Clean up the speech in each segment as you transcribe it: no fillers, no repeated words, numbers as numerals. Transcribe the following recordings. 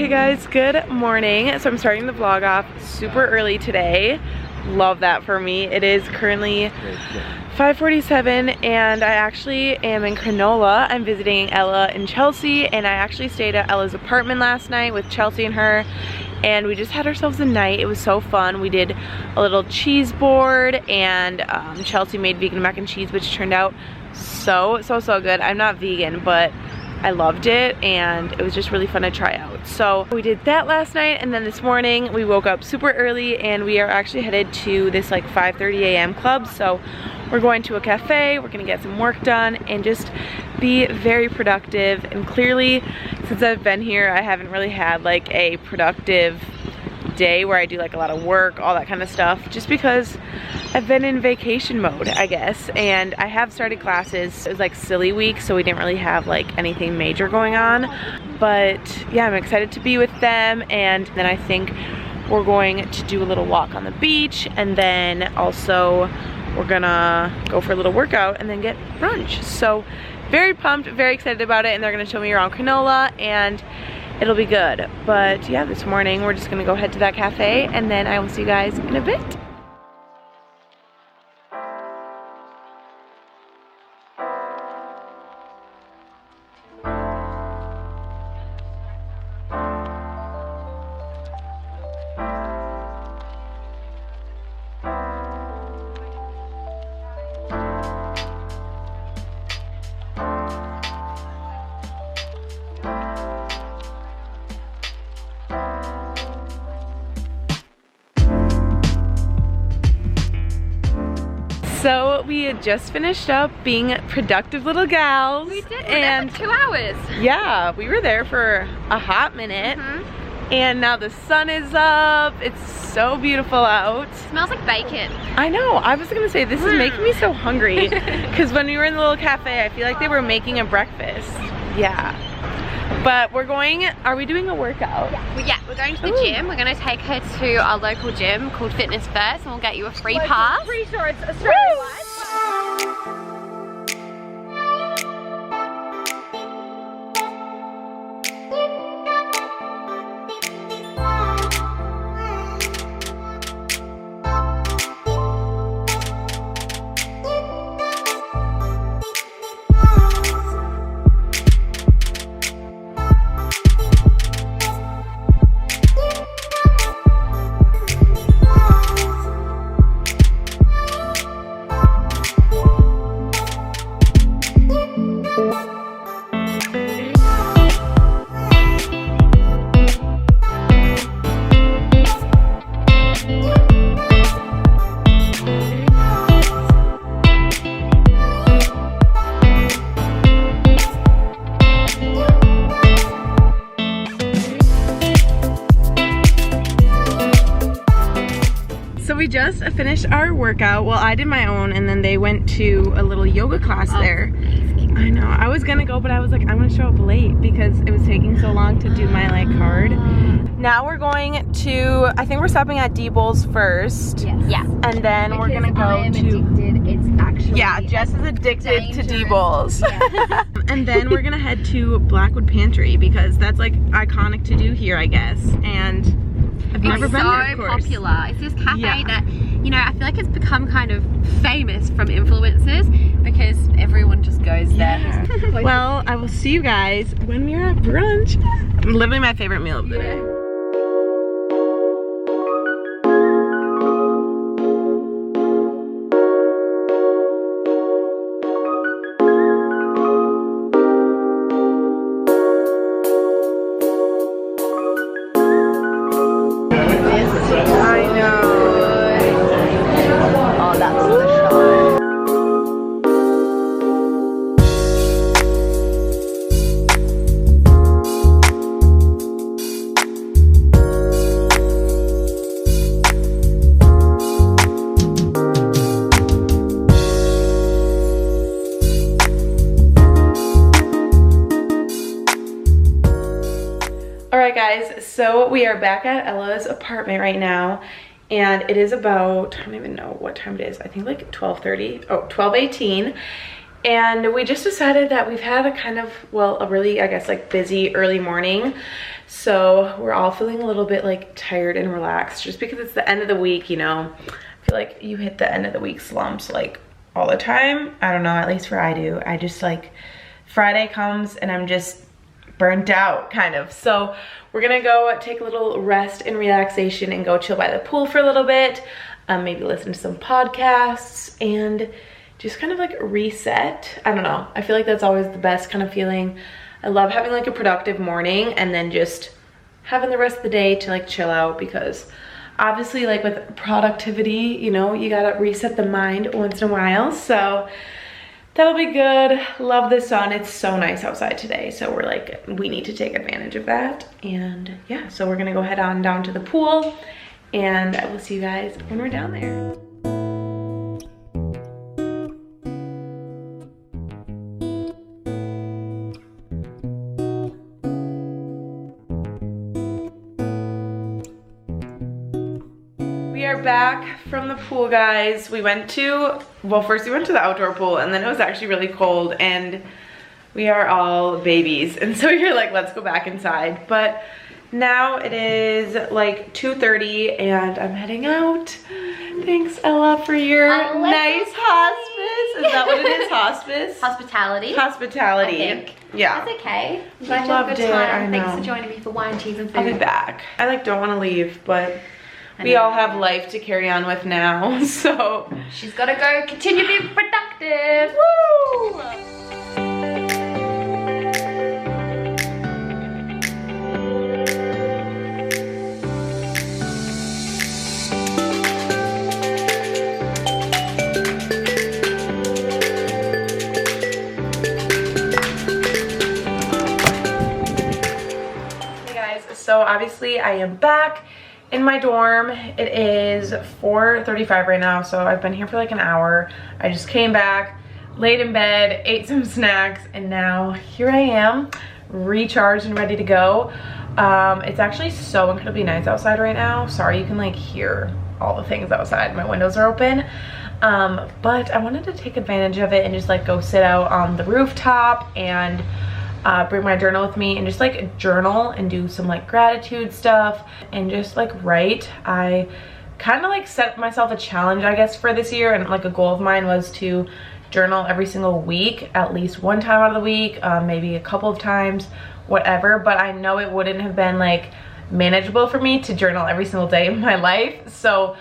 Hey guys, good morning. So I'm starting the vlog off super early today. Love that for me. It is currently 5:47 and I actually am in Cronulla. I'm visiting Ella and Chelsea, and I actually stayed at Ella's apartment last night with Chelsea and her, and we just had ourselves a night. It was so fun. We did a little cheese board, and Chelsea made vegan mac and cheese, which turned out so good. I'm not vegan, but I loved it and it was just really fun to try out. So we did that last night, and then this morning we woke up super early and we are actually headed to this like 5:30 a.m. club. So we're going to a cafe, we're gonna get some work done and just be very productive. And clearly, since I've been here, I haven't really had like a productive day where I do like a lot of work, all that kind of stuff, just because I've been in vacation mode, I guess. And I have started classes. It was like silly week, so we didn't really have like anything major going on, but yeah, I'm excited to be with them. And then I think we're going to do a little walk on the beach, and then also we're gonna go for a little workout and then get brunch. So very pumped, very excited about it, and they're gonna show me around Cronulla and it'll be good. But yeah, this morning we're just gonna go head to that cafe, and then I will see you guys in a bit. So we had just finished up being productive little gals. We did. We were and there for 2 hours. Yeah, we were there for a hot minute. And now the sun is up. It's so beautiful out. Smells like bacon. I know. I was gonna say, this is making me so hungry. Because when we were in the little cafe, I feel like they were making a breakfast. Yeah. But we're going, are we doing a workout? Yeah, we're going to the gym. We're going to take her to our local gym called Fitness First, and we'll get you a free pass. Pretty sure it's Australia-wide. We just finished our workout. Well, I did my own, and then they went to a little yoga class there. I know. I was gonna go, but I was like, I'm gonna show up late because it was taking so long to do my like card. Now we're going to, I think we're stopping at D-Bowls first. Yes. Yeah. And then we're gonna go addicted. It's actually, yeah, Jess is addicted to D-Bowls. Yeah. And then we're gonna head to Blackwood Pantry because that's like iconic to do here, I guess. And I've never been there, of course. It's so popular. It's this cafe that, you know, I feel like it's become kind of famous from influencers because everyone just goes there. Well, I will see you guys when we're at brunch. Literally my favorite meal of the day. Alright guys, so we are back at Ella's apartment right now, and it is about, I don't even know what time it is, I think like 12:30, oh, 12:18, and we just decided that we've had a kind of, well, a really, I guess, like busy early morning So we're all feeling a little bit like tired and relaxed just because it's the end of the week, you know. I feel like you hit the end of the week slumps like all the time. I don't know, at least for I do. I just like, Friday comes and I'm just burnt out kind of. So we're gonna go take a little rest and relaxation and go chill by the pool for a little bit. Maybe listen to some podcasts and just kind of like reset. I don't know. I feel like that's always the best kind of feeling. I love having like a productive morning and then just having the rest of the day to like chill out, because obviously like with productivity, you know, you gotta reset the mind once in a while. So that'll be good. Love the sun. It's so nice outside today. So we're like, we need to take advantage of that. And yeah, so we're gonna go head on down to the pool and I will see you guys when we're down there. We are back from the pool, guys. We went to, well, first we went to the outdoor pool and then it was actually really cold and we are all babies. And so you're like, let's go back inside. But now it is like 2:30 and I'm heading out. Thanks, Ella, for your nice hospice. Is that what it is, hospice? Hospitality. Hospitality. I think. Yeah. That's okay. I'm glad you Loved had a good it, time. I know. Thanks for joining me for wine, cheese, and food. I'll be back. I like don't want to leave, but we all have life to carry on with now, so. She's gotta go continue being productive. Woo! Hey guys, so obviously I am back in my dorm. It is 4:35 right now, so I've been here for like an hour. I just came back, laid in bed, ate some snacks, and now here I am, recharged and ready to go. It's actually so incredibly nice outside right now. Sorry, you can like hear all the things outside. My windows are open. But I wanted to take advantage of it and just like go sit out on the rooftop and bring my journal with me and just like journal and do some like gratitude stuff and just like write. I kind of like set myself a challenge, I guess, for this year, and like a goal of mine was to journal every single week, at least one time out of the week, maybe a couple of times, whatever. But I know it wouldn't have been like manageable for me to journal every single day of my life. So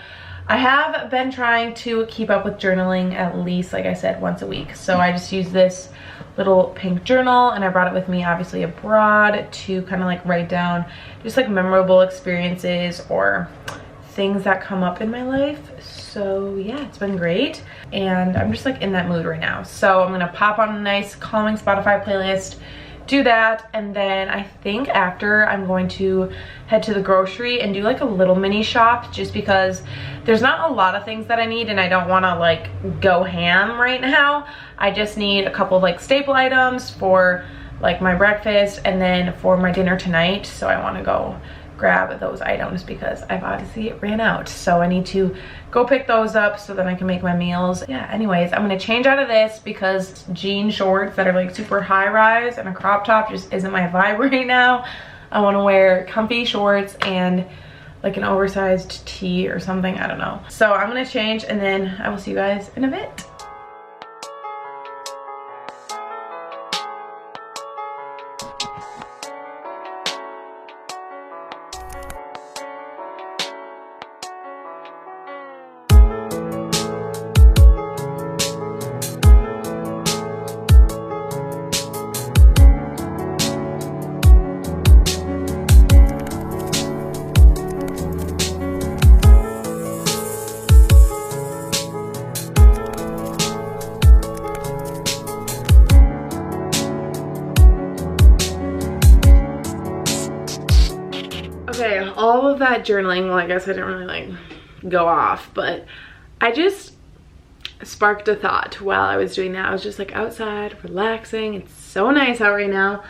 I have been trying to keep up with journaling at least, like I said, once a week. So I just use this little pink journal and I brought it with me obviously abroad to kind of like write down just like memorable experiences or things that come up in my life. So yeah, it's been great and I'm just like in that mood right now. So I'm gonna pop on a nice calming Spotify playlist, do that, and then I think after I'm going to head to the grocery and do like a little mini shop, just because there's not a lot of things that I need and I don't want to like go ham right now. I just need a couple of like staple items for like my breakfast and then for my dinner tonight. So I want to go grab those items because I've obviously ran out. So I need to go pick those up so that I can make my meals. Yeah, anyways, I'm gonna change out of this because jean shorts that are like super high rise and a crop top just isn't my vibe right now. I want to wear comfy shorts and like an oversized tee or something, I don't know. So I'm gonna change and then I will see you guys in a bit. Okay, all of that journaling, well, I guess I didn't really like go off, but I just sparked a thought while I was doing that. I was just like outside, relaxing. It's so nice out right now.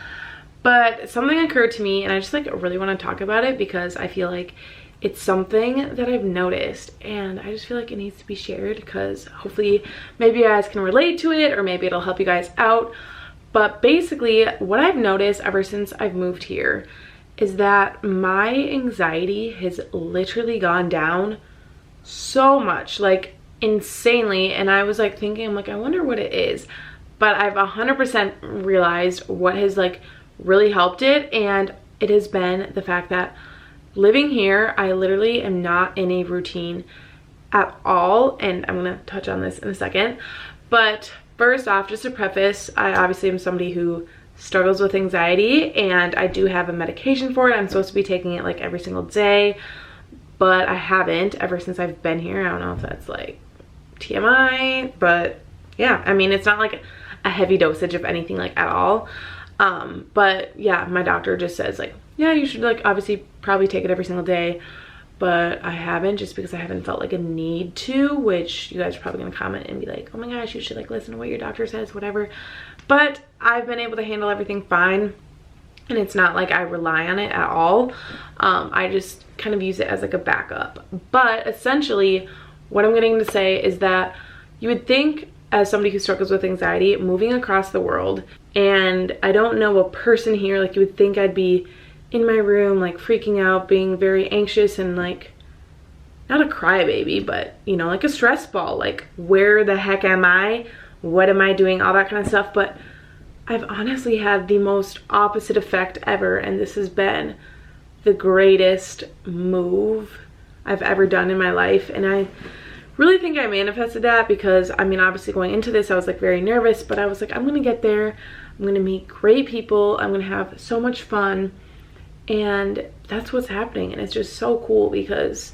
But something occurred to me and I just like really want to talk about it because I feel like it's something that I've noticed and I just feel like it needs to be shared because hopefully maybe you guys can relate to it or maybe it'll help you guys out. But basically what I've noticed ever since I've moved here is that my anxiety has literally gone down so much, like insanely. And I was like thinking, I'm like, I wonder what it is. But I've 100% realized what has like really helped it. And it has been the fact that living here, I literally am not in a routine at all. And I'm gonna touch on this in a second. But first off, just to preface, I obviously am somebody who struggles with anxiety, and I do have a medication for it. I'm supposed to be taking it like every single day, but I haven't ever since I've been here. I don't know if that's like TMI, but yeah, I mean, it's not like a heavy dosage of anything like at all. But yeah, my doctor just says like, yeah, you should like obviously probably take it every single day, but I haven't, just because I haven't felt like a need to, which you guys are probably gonna comment and be like, oh my gosh, you should like listen to what your doctor says, whatever. But I've been able to handle everything fine, and it's not like I rely on it at all. I just kind of use it as like a backup. But essentially what I'm getting to say is that you would think, as somebody who struggles with anxiety, moving across the world, and I don't know a person here, like you would think I'd be in my room like freaking out, being very anxious and like, not a crybaby, but you know, like a stress ball, like where the heck am I, what am I doing, all that kind of stuff. But I've honestly had the most opposite effect ever, and this has been the greatest move I've ever done in my life. And I really think I manifested that, because I mean, obviously going into this I was like very nervous, but I was like, I'm gonna get there, I'm gonna meet great people, I'm gonna have so much fun. And that's what's happening. And it's just so cool, because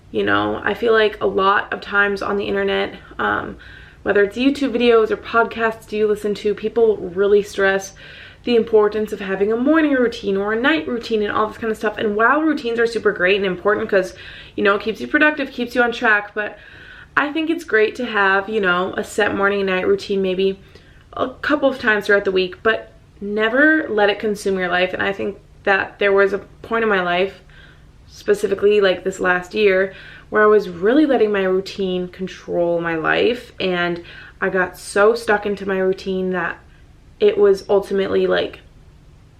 you know, I feel like a lot of times on the internet, whether it's YouTube videos or podcasts you listen to, people really stress the importance of having a morning routine or a night routine and all this kind of stuff. And while routines are super great and important, because you know, it keeps you productive, keeps you on track, but I think it's great to have, you know, a set morning and night routine maybe a couple of times throughout the week, but never let it consume your life. And I think that there was a point in my life, specifically like this last year, where I was really letting my routine control my life, and I got so stuck into my routine that it was ultimately like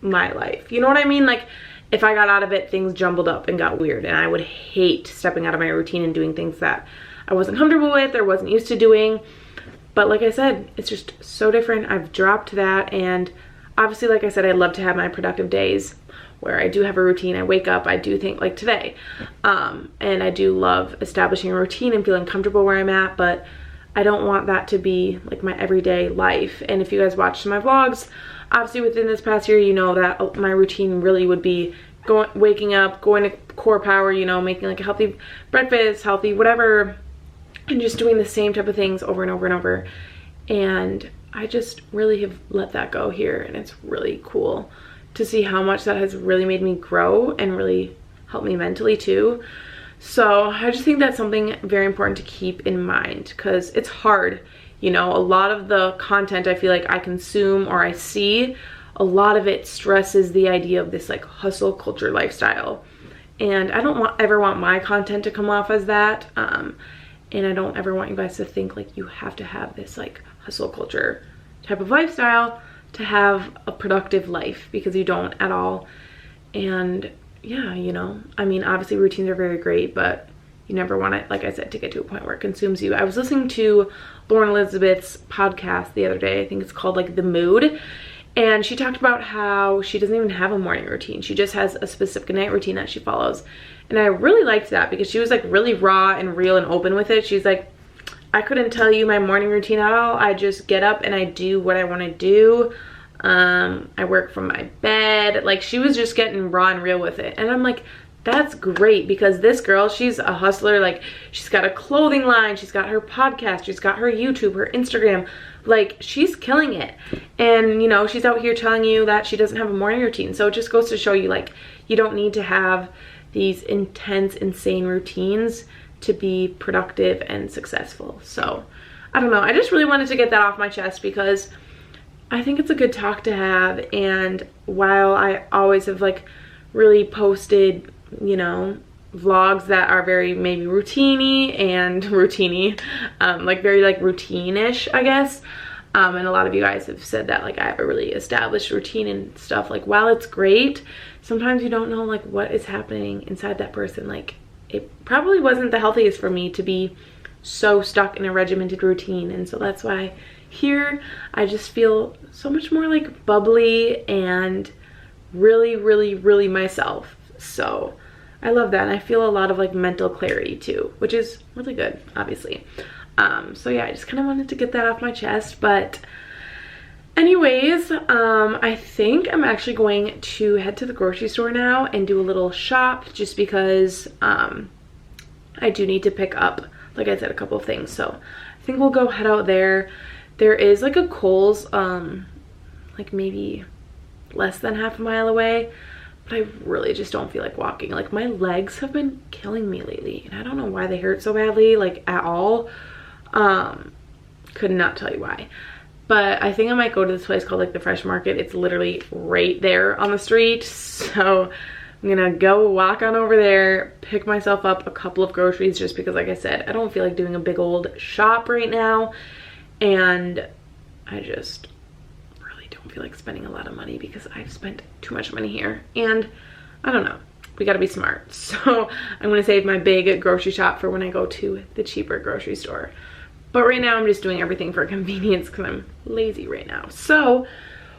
my life. You know what I mean? Like if I got out of it, things jumbled up and got weird, and I would hate stepping out of my routine and doing things that I wasn't comfortable with or wasn't used to doing. But like I said, it's just so different. I've dropped that, and obviously, like I said, I love to have my productive days where I do have a routine. I wake up, I do think like today, and I do love establishing a routine and feeling comfortable where I'm at, but I don't want that to be like my everyday life. And if you guys watched my vlogs, obviously within this past year, you know that my routine really would be waking up, going to Core Power, you know, making like a healthy breakfast, healthy whatever, and just doing the same type of things over and over and over. And I just really have let that go here, and it's really cool to see how much that has really made me grow and really helped me mentally too. So I just think that's something very important to keep in mind, because it's hard. You know, a lot of the content I feel like I consume or I see, a lot of it stresses the idea of this like hustle culture lifestyle. And I don't ever want my content to come off as that. And I don't ever want you guys to think like you have to have this like hustle culture type of lifestyle to have a productive life, because you don't at all. And yeah, you know, I mean, obviously routines are very great, but you never want it, like I said, to get to a point where it consumes you. I was listening to Lauren Elizabeth's podcast the other day. I think it's called like The Mood, and she talked about how she doesn't even have a morning routine. She just has a specific night routine that she follows. And I really liked that, because she was like really raw and real and open with it. She's like, I couldn't tell you my morning routine at all. I just get up and I do what I want to do. I work from my bed. Like, she was just getting raw and real with it. And I'm like, that's great, because this girl, she's a hustler. Like, she's got a clothing line, she's got her podcast, she's got her YouTube, her Instagram. Like, she's killing it. And you know, she's out here telling you that she doesn't have a morning routine. So it just goes to show you, like, you don't need to have these intense, insane routines to be productive and successful. So I don't know, I just really wanted to get that off my chest, because I think it's a good talk to have. And while I always have like really posted, you know, vlogs that are very maybe routine-y, like very like routine-ish, I guess, And a lot of you guys have said that like I have a really established routine and stuff. Like while it's great, sometimes you don't know like what is happening inside that person. Like it probably wasn't the healthiest for me to be so stuck in a regimented routine. And so that's why here I just feel so much more like bubbly and really, really, really myself. So I love that. And I feel a lot of like mental clarity too, which is really good, obviously. So yeah, I just kind of wanted to get that off my chest. But anyways, I think I'm actually going to head to the grocery store now and do a little shop, just because I do need to pick up, like I said, a couple of things. So I think we'll go head out there. There is like a Kohl's like maybe less than half a mile away, but I really just don't feel like walking. Like my legs have been killing me lately, and I don't know why they hurt so badly, like at all. Could not tell you why. But I think I might go to this place called like the Fresh Market. It's literally right there on the street. So I'm gonna go walk on over there, pick myself up a couple of groceries, just because like I said, I don't feel like doing a big old shop right now. And I just really don't feel like spending a lot of money because I've spent too much money here. And I don't know, we gotta be smart. So I'm gonna save my big grocery shop for when I go to the cheaper grocery store. But right now I'm just doing everything for convenience because I'm lazy right now. So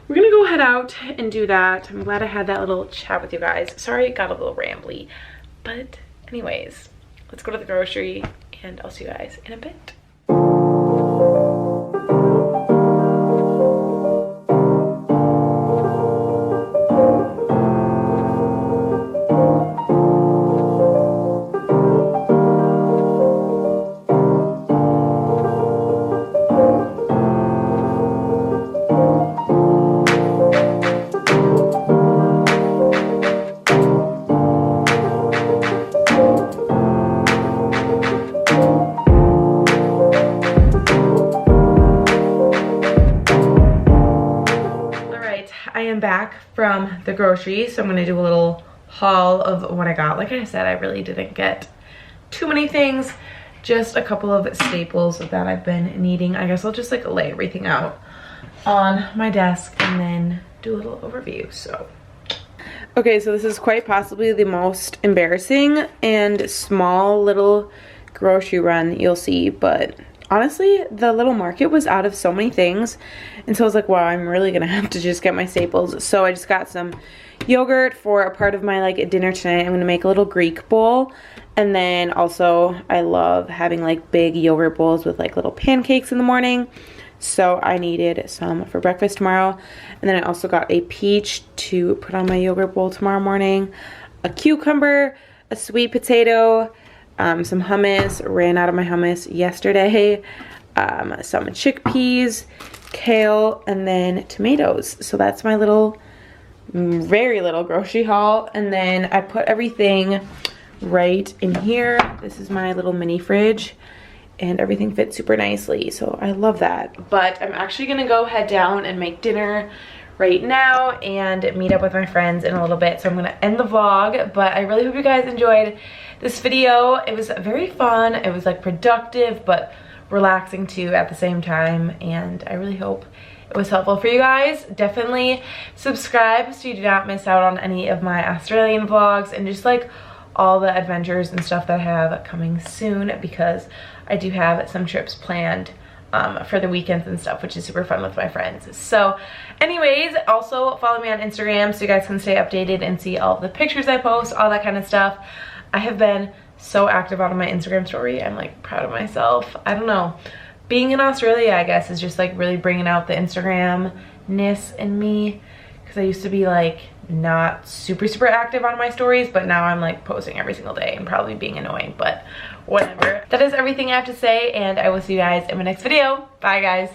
we're gonna go head out and do that. I'm glad I had that little chat with you guys. Sorry it got a little rambly. But anyways, let's go to the grocery and I'll see you guys in a bit. Back from the groceries, so I'm gonna do a little haul of what I got. Like I said, I really didn't get too many things, just a couple of staples that I've been needing. I guess I'll just like lay everything out on my desk and then do a little overview. So okay, so this is quite possibly the most embarrassing and small little grocery run you'll see, but honestly, the little market was out of so many things. And so I was like, wow, I'm really gonna have to just get my staples. So I just got some yogurt for a part of my like dinner tonight. I'm gonna make a little Greek bowl. And then also I love having like big yogurt bowls with like little pancakes in the morning. So I needed some for breakfast tomorrow. And then I also got a peach to put on my yogurt bowl tomorrow morning, a cucumber, a sweet potato, some hummus. Ran out of my hummus yesterday, some chickpeas, kale, and then tomatoes. So that's my little, very little grocery haul. And then I put everything right in here. This is my little mini fridge and everything fits super nicely. So I love that. But I'm actually gonna go head down and make dinner right now and meet up with my friends in a little bit. So I'm gonna end the vlog, but I really hope you guys enjoyed this video. It was very fun. It was like productive, but relaxing too at the same time. And I really hope it was helpful for you guys. Definitely subscribe so you do not miss out on any of my Australian vlogs and just like all the adventures and stuff that I have coming soon, because I do have some trips planned for the weekends and stuff, which is super fun with my friends. So anyways, also follow me on Instagram so you guys can stay updated and see all the pictures I post, all that kind of stuff. I have been so active on my Instagram story. I'm like proud of myself. I don't know, being in Australia, I guess, is just like really bringing out the Instagram-ness in me, because I used to be like not super active on my stories, but now I'm like posting every single day and probably being annoying, but whatever. That is everything I have to say, and I will see you guys in my next video. Bye guys.